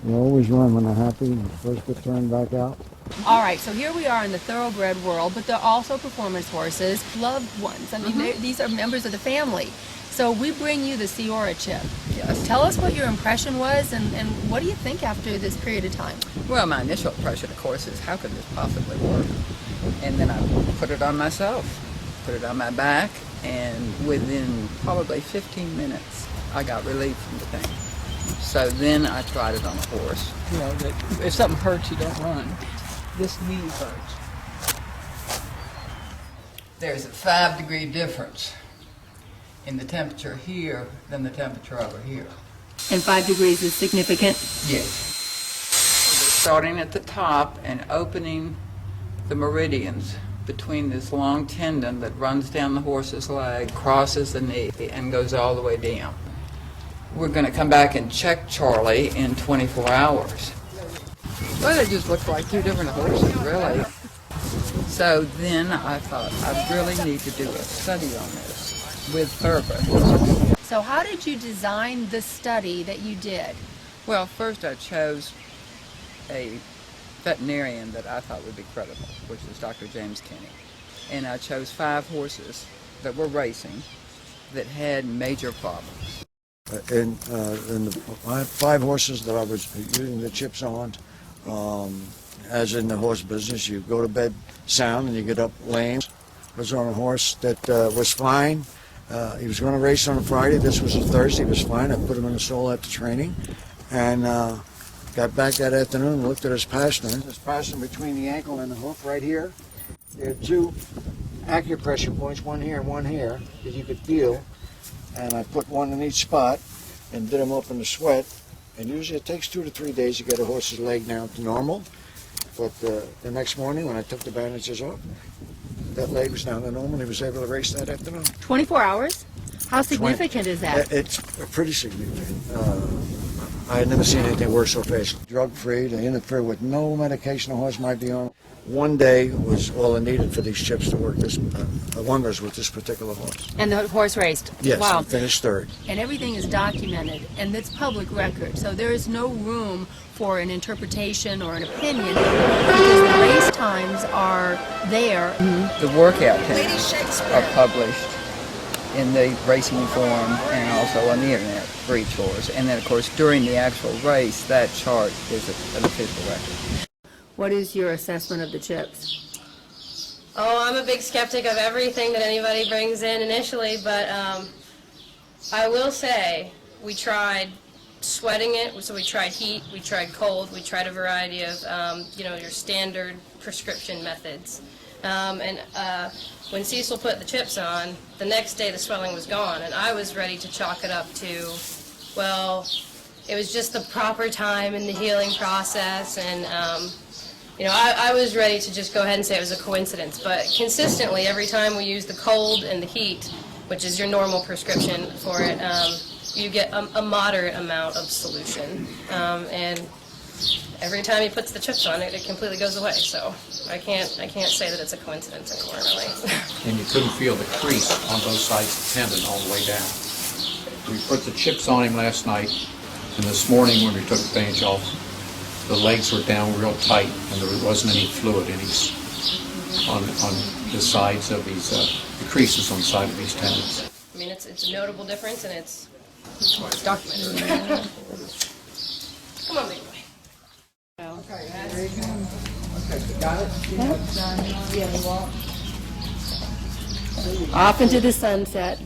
They always run when they're happy and first get turned back out. All right, so here we are in the thoroughbred world, but they're also performance horses, loved ones. I mean, these are members of the family. So we bring you the cieaura chip. Yes. Tell us what your impression was, and what do you think after this period of time? Well, my initial impression, of course, is how could this possibly work? And then I put it on myself, put it on my back, and within probably 15 minutes, I got relief from the pain. So then I tried it on a horse. You know, that if something hurts, you don't run. This knee hurts. There's a 5-degree difference in the temperature here than the temperature over here. And 5 degrees is significant? Yes. Starting at the top and opening the meridians between this long tendon that runs down the horse's leg, crosses the knee, and goes all the way down. We're going to come back and check Charlie in 24 hours. Well, they just look like two different horses, really. So then I thought, I really need to do a study on this with thoroughbred horses. So how did you design the study that you did? Well, first I chose a veterinarian that I thought would be credible, which is Dr. James Kinney. And I chose 5 horses that were racing that had major problems. In the 5 horses that I was using the chips on, as in the horse business, you go to bed sound and you get up lame. I was on a horse that was fine. He was going to race on a Friday. This was a Thursday. He was fine. I put him in the stall after training, and got back that afternoon and looked at his pastern. His pastern between the ankle and the hoof right here. There are 2 acupressure points, one here and one here, that you could feel. And I put one in each spot and did them up in the sweat. And usually it takes 2 to 3 days to get a horse's leg down to normal. But the next morning when I took the bandages off, that leg was down to normal. He was able to race that afternoon. 24 hours? How significant is that? It's pretty significant. I had never seen anything work so fast. Drug-free, they interfere with no medication a horse might be on. One day was all I needed for these chips to work this wonders with this particular horse. And the horse raced? Yes, Wow. finished 3rd. And everything is documented, and it's public record, so there is no room for an interpretation or an opinion because the race times are there. The workout times are published in the racing form and also on the internet for each horse. And then, of course, during the actual race, that chart is an official record. What is your assessment of the chips? Oh, I'm a big skeptic of everything that anybody brings in initially, but I will say we tried sweating it, so we tried heat, we tried cold, we tried a variety of, your standard prescription methods. When Cecil put the chips on, the next day the swelling was gone, and I was ready to chalk it up to, well, it was just the proper time in the healing process, and I was ready to just go ahead and say it was a coincidence, but consistently every time we use the cold and the heat, which is your normal prescription for it, you get a moderate amount of solution, and every time he puts the chips on it, it completely goes away. So I can't say that it's a coincidence anymore, really. And you couldn't feel the crease on both sides of the tendon all the way down. We put the chips on him last night, and this morning when we took the bandage off, the legs were down real tight, and there wasn't any fluid in his, on the sides of these, the creases on the side of these tendons. I mean, it's a notable difference, and it's documented. Come on, big boy. Off into the sunset.